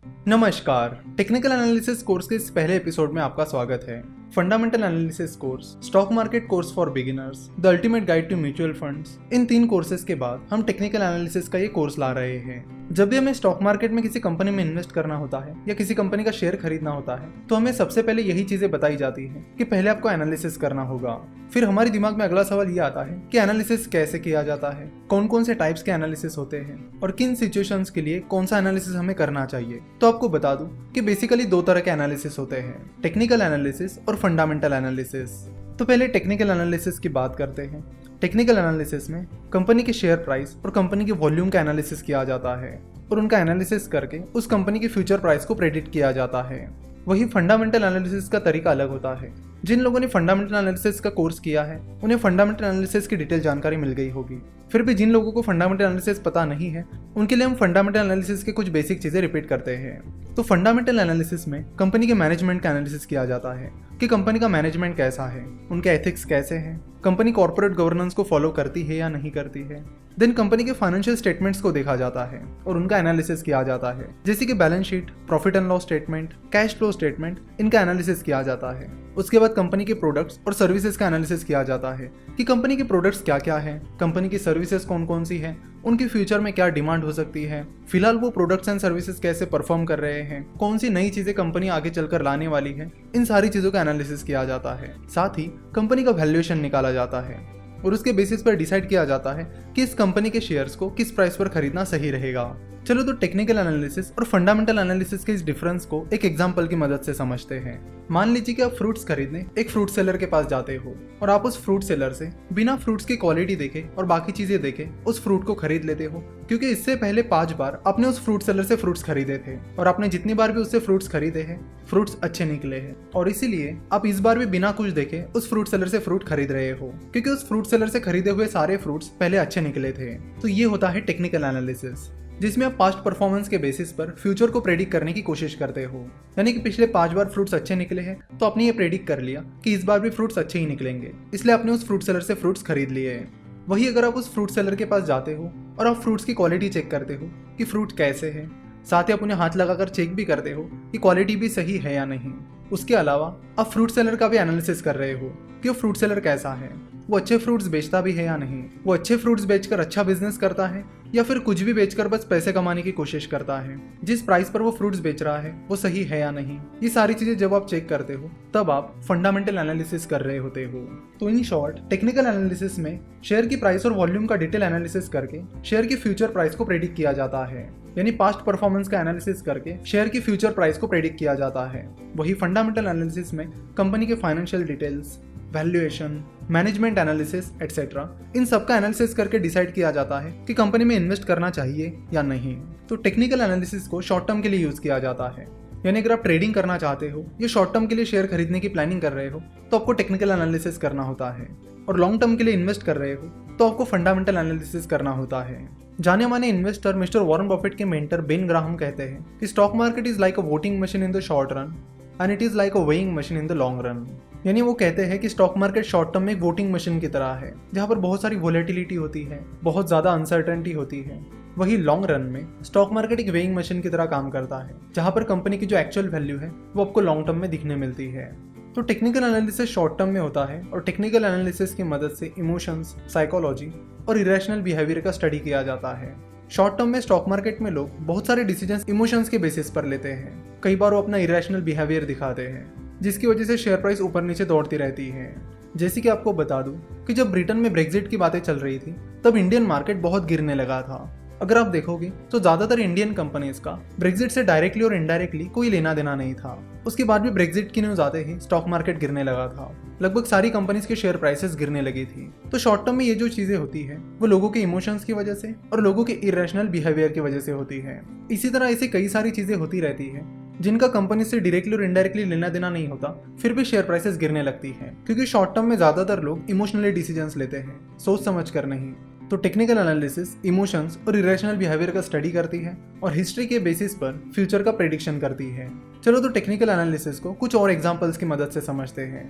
नमस्कार। Technical analysis course के इस पहले एपिसोड में आपका स्वागत है। Fundamental analysis course, stock market course for beginners, the ultimate guide to mutual funds, in 3 courses के बाद हम टेक्निकल एनालिसिस का ये कोर्स ला रहे हैं। जब भी हमें स्टॉक मार्केट में किसी कंपनी में इन्वेस्ट करना होता है या किसी कंपनी का शेयर खरीदना होता है तो हमें सबसे पहले यही चीजें बताई जाती हैं कि पहले आपको एनालिसिस करना होगा। फिर हमारे दिमाग में अगला सवाल ये आता है कि एनालिसिस कैसे किया जाता है, कौन कौन से टाइप्स के एनालिसिस होते हैं और किन सिचुएशंस के लिए कौन सा एनालिसिस हमें करना चाहिए। तो आपको बता दूं कि बेसिकली 2 तरह के एनालिसिस होते हैं, टेक्निकल एनालिसिस और फंडामेंटल एनालिसिस। तो पहले टेक्निकल एनालिसिस की बात करते हैं। टेक्निकल एनालिसिस में कंपनी के शेयर प्राइस और कंपनी के वॉल्यूम का एनालिसिस किया जाता है और उनका एनालिसिस करके उस कंपनी की फ्यूचर प्राइस को प्रेडिक्ट किया जाता है। वही फंडामेंटल एनालिसिस का तरीका अलग होता है। जिन लोगों ने फंडामेंटल एनालिसिस का कोर्स किया है उन्हें फंडामेंटल एनालिसिस की डिटेल जानकारी मिल गई होगी। फिर भी जिन लोगों को फंडामेंटल एनालिसिस पता नहीं है उनके लिए हम फंडामेंटल एनालिसिस के कुछ बेसिक चीजें रिपीट करते हैं। तो फंडामेंटल एनालिसिस में कंपनी के मैनेजमेंट का एनालिसिस किया जाता है कि कंपनी का मैनेजमेंट कैसा है, उनके एथिक्स कैसे हैं, कंपनी कॉर्पोरेट गवर्नेंस को फॉलो करती है या नहीं करती है। देन कंपनी के फाइनेंशियल स्टेटमेंट्स को देखा जाता है और उनका एनालिसिस किया जाता है, जैसे कि balance sheet, profit and loss statement, cash flow statement, इनका एनालिसिस किया जाता है। उसके बाद कंपनी के प्रोडक्ट्स और सर्विसेज का एनालिसिस किया जाता है कि कंपनी के प्रोडक्ट्स क्या क्या हैं, कंपनी की सर्विसेज कौन कौन सी हैं, उनकी फ्यूचर में क्या डिमांड हो सकती है, फिलहाल वो प्रोडक्ट्स एंड सर्विसेज कैसे परफॉर्म कर रहे हैं, कौन सी नई चीजें कंपनी आगे चलकर लाने वाली है। इन सारी चीजों का एनालिसिस किया जाता है। साथ ही कंपनी का वैल्यूएशन निकाला जाता है और उसके बेसिस पर डिसाइड किया जाता है कि इस कंपनी के शेयर्स को किस प्राइस पर खरीदना सही रहेगा। चलो तो टेक्निकल एनालिसिस और फंडामेंटल एनालिसिस के इस डिफरेंस को एक एग्जांपल की मदद से समझते हैं। मान लीजिए कि आप फ्रूट्स खरीदने एक फ्रूट सेलर के पास जाते हो और आप उस फ्रूट सेलर से बिना फ्रूट्स की क्वालिटी देखे और बाकी चीजें देखे उस फ्रूट को खरीद लेते हो, क्योंकि इससे पहले 5 बार आपने उस फ्रूट सेलर से फ्रूट्स खरीदे थे और आपने जितनी बार भी उससे फ्रूट्स खरीदे हैं फ्रूट्स अच्छे निकले हैं और इसीलिए आप इस बार भी बिना कुछ देखे उस फ्रूट सेलर से फ्रूट खरीद रहे हो, क्योंकि उस फ्रूट सेलर से खरीदे हुए सारे फ्रूट्स पहले अच्छे निकले थे। तो ये होता है टेक्निकल एनालिसिस, जिसमें आप पास्ट परफॉर्मेंस के बेसिस पर फ्यूचर को प्रेडिक्ट करने की कोशिश करते हो। यानी कि पिछले 5 बार फ्रूट्स अच्छे निकले हैं तो आपने ये प्रेडिक्ट कर लिया कि इस बार भी फ्रूट्स अच्छे ही निकलेंगे, इसलिए आपने उस फ्रूट सेलर से फ्रूट्स खरीद लिए हैं। वही अगर आप उस फ्रूट सेलर के पास जाते हो और आप फ्रूट्स की क्वालिटी चेक करते हो कि फ्रूट कैसे है, साथ ही आप उन्हें हाथ लगाकर चेक भी करते हो कि क्वालिटी भी सही है या नहीं। उसके अलावा आप फ्रूट सेलर का भी एनालिसिस कर रहे हो कि वो फ्रूट सेलर कैसा है, वो अच्छे फ्रूट्स बेचता भी है या नहीं, वो अच्छे फ्रूट्स बेचकर अच्छा बिजनेस करता है या फिर कुछ भी बेचकर बस पैसे कमाने की कोशिश करता है, जिस प्राइस पर वो फ्रूट्स बेच रहा है वो सही है या नहीं। ये सारी चीजें जब आप चेक करते हो तब आप फंडामेंटल एनालिसिस कर रहे होते हो। तो इन शॉर्ट टेक्निकल एनालिसिस में शेयर की प्राइस और वॉल्यूम का डिटेल एनालिसिस करके शेयर की फ्यूचर प्राइस को प्रेडिक्ट किया जाता है, यानी पास्ट परफॉर्मेंस का एनालिसिस करके शेयर की फ्यूचर प्राइस को प्रेडिक्ट किया जाता है। वही फंडामेंटल एनालिसिस में कंपनी के financial details, valuation, management analysis etcetera, इन सब का एनालिसिस करके डिसाइड किया जाता है कि कंपनी में इन्वेस्ट करना चाहिए या नहीं। तो टेक्निकल एनालिसिस को शॉर्ट टर्म के लिए यूज किया जाता है, यानी अगर आप ट्रेडिंग करना चाहते हो या शॉर्ट टर्म के लिए शेयर खरीदने की प्लानिंग कर रहे हो तो आपको टेक्निकल एनालिसिस करना होता है, और लॉन्ग टर्म के लिए इन्वेस्ट कर रहे हो तो आपको फंडामेंटल एनालिसिस करना होता है। जाने माने इन्वेस्टर मिस्टर वॉरेन बफेट के मेंटर बेन ग्राहम कहते हैं कि stock market is like a voting machine in the short run and it is like a weighing machine in the long run. यानी वो कहते हैं कि स्टॉक मार्केट शॉर्ट टर्म में एक वोटिंग मशीन की तरह है जहां पर बहुत सारी वोलेटिलिटी होती है, बहुत ज्यादा अनसर्टेनिटी होती है। वही लॉन्ग रन में स्टॉक मार्केट एक वेइंग मशीन की तरह काम करता है जहां पर कंपनी की जो एक्चुअल वैल्यू है वो आपको लॉन्ग टर्म में दिखने मिलती है। तो टेक्निकल एनालिसिस शॉर्ट टर्म में होता है और टेक्निकल एनालिसिस की मदद से इमोशंस, साइकोलॉजी और इरेशनल बिहेवियर का स्टडी किया जाता है। शॉर्ट टर्म में स्टॉक मार्केट में लोग बहुत सारे डिसीजंस इमोशंस के बेसिस पर लेते हैं। कई बार वो अपना इरेशनल बिहेवियर दिखाते हैं जिसकी वजह से शेयर प्राइस ऊपर नीचे दौड़ती रहती है। जैसे कि आपको बता दूं कि जब ब्रिटेन में ब्रेक्जिट की बातें चल रही थी तब इंडियन मार्केट बहुत गिरने लगा था। अगर आप देखोगे तो ज्यादातर इंडियन कंपनीज का ब्रेक्जिट से डायरेक्टली और इनडायरेक्टली कोई लेना देना नहीं था। उसके बाद भी ब्रेक्जिट की न्यूज आते ही स्टॉक मार्केट गिरने लगा था, लगभग सारी कंपनीज के शेयर प्राइसेस गिरने लगी थी। तो शॉर्ट टर्म में ये जो चीजें होती है वो लोगों के इमोशंस की वजह से और लोगों के इरेशनल बिहेवियर की वजह से होती है। इसी तरह ऐसी कई सारी चीजें होती रहती है जिनका कंपनी से डायरेक्टली और इनडायरेक्टली लेना देना नहीं होता, फिर भी शेयर प्राइसेस गिरने लगती हैं, क्योंकि शॉर्ट टर्म में ज्यादातर लोग इमोशनली डिसीजंस लेते हैं, सोच समझ कर नहीं। तो टेक्निकल एनालिसिस इमोशंस और इरेशनल बिहेवियर का स्टडी करती है और हिस्ट्री के बेसिस पर फ्यूचर का प्रेडिक्शन करती है। चलो तो टेक्निकल एनालिसिस को कुछ और एग्जांपल्स की मदद से समझते हैं।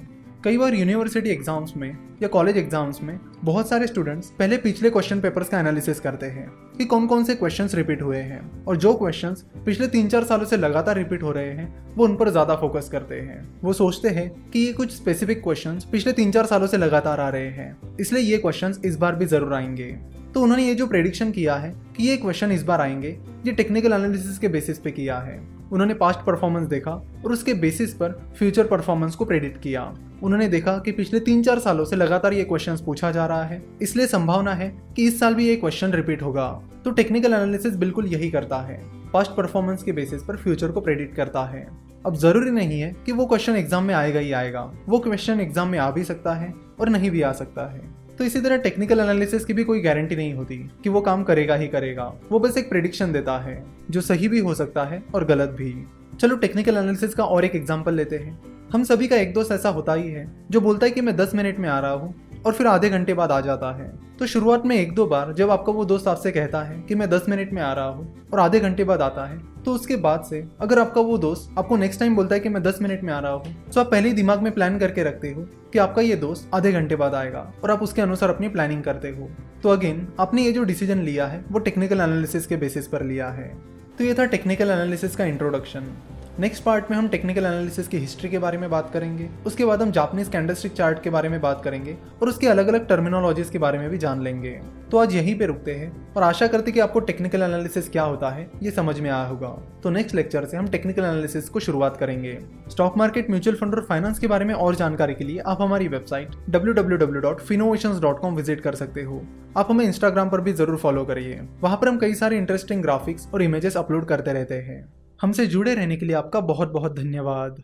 कई बार यूनिवर्सिटी एग्जाम्स में या कॉलेज एग्जाम्स में बहुत सारे स्टूडेंट्स पहले पिछले क्वेश्चन पेपर्स का एनालिसिस करते हैं कि कौन कौन से क्वेश्चंस रिपीट हुए हैं, और जो क्वेश्चंस पिछले 3-4 सालों से लगातार रिपीट हो रहे हैं वो उन पर ज़्यादा फोकस करते हैं। वो सोचते हैं कि ये कुछ स्पेसिफिक क्वेश्चंस पिछले 3-4 सालों से लगातार आ रहे हैं, इसलिए ये क्वेश्चंस इस बार भी ज़रूर आएंगे। तो उन्होंने ये जो प्रेडिक्शन किया है कि ये क्वेश्चन इस बार आएंगे, ये टेक्निकल एनालिसिस के बेसिस पे किया है। उन्होंने पास्ट परफॉर्मेंस देखा और उसके बेसिस पर फ्यूचर परफॉर्मेंस को प्रेडिक्ट किया। उन्होंने देखा कि पिछले 3-4 सालों से लगातार ये क्वेश्चंस पूछा जा रहा है, इसलिए संभावना है कि इस साल भी ये क्वेश्चन रिपीट होगा। तो टेक्निकल एनालिसिस बिल्कुल यही करता है, पास्ट परफॉर्मेंस के बेसिस पर फ्यूचर को प्रेडिक्ट करता है। अब जरूरी नहीं है कि वो क्वेश्चन एग्जाम में आएगा ही आएगा, वो क्वेश्चन एग्जाम में आ भी सकता है और नहीं भी आ सकता है। तो इसी तरह टेक्निकल एनालिसिस की भी कोई गारंटी नहीं होती कि वो काम करेगा ही करेगा, वो बस एक प्रेडिक्शन देता है जो सही भी हो सकता है और गलत भी। चलो टेक्निकल एनालिसिस का और एक एग्जांपल लेते हैं। हम सभी का एक दोस्त ऐसा होता ही है जो बोलता है कि मैं 10 मिनट में आ रहा हूँ और फिर आधे घंटे बाद आ जाता है। तो शुरुआत में 1-2 बार जब आपका वो दोस्त आपसे कहता है कि मैं 10 मिनट में आ रहा हूँ और आधे घंटे बाद आता है, तो उसके बाद से अगर आपका वो दोस्त आपको नेक्स्ट टाइम बोलता है कि मैं 10 मिनट में आ रहा हूँ, तो आप पहले ही दिमाग में प्लान करके रखते हो कि आपका ये दोस्त आधे घंटे बाद आएगा और आप उसके अनुसार अपनी प्लानिंग करते हो। तो अगेन आपने ये जो डिसीजन लिया है वो टेक्निकल एनालिसिस के बेसिस पर लिया है। तो ये था टेक्निकल एनालिसिस का इंट्रोडक्शन। नेक्स्ट पार्ट में हम टेक्निकल एनालिसिस की हिस्ट्री के बारे में बात करेंगे, उसके बाद हम जापानीज कैंडलस्टिक चार्ट के बारे में बात करेंगे और उसके अलग अलग टर्मिनोलॉजीज के बारे में भी जान लेंगे। तो आज यहीं पे रुकते हैं और आशा करते कि आपको टेक्निकल एनालिसिस क्या होता है ये समझ में आया होगा। तो नेक्स्ट लेक्चर से हम टेक्निकल एनालिसिस को शुरुआत करेंगे। स्टॉक मार्केट, म्यूचुअल फंड और फाइनेंस के बारे में और जानकारी के लिए आप हमारी वेबसाइट www.finnovations.com विजिट कर सकते हो। आप हमें इंस्टाग्राम पर भी जरूर फॉलो करिए, वहां पर हम कई सारे इंटरेस्टिंग ग्राफिक्स और इमेजेस अपलोड करते रहते हैं। हमसे जुड़े रहने के लिए आपका बहुत बहुत धन्यवाद।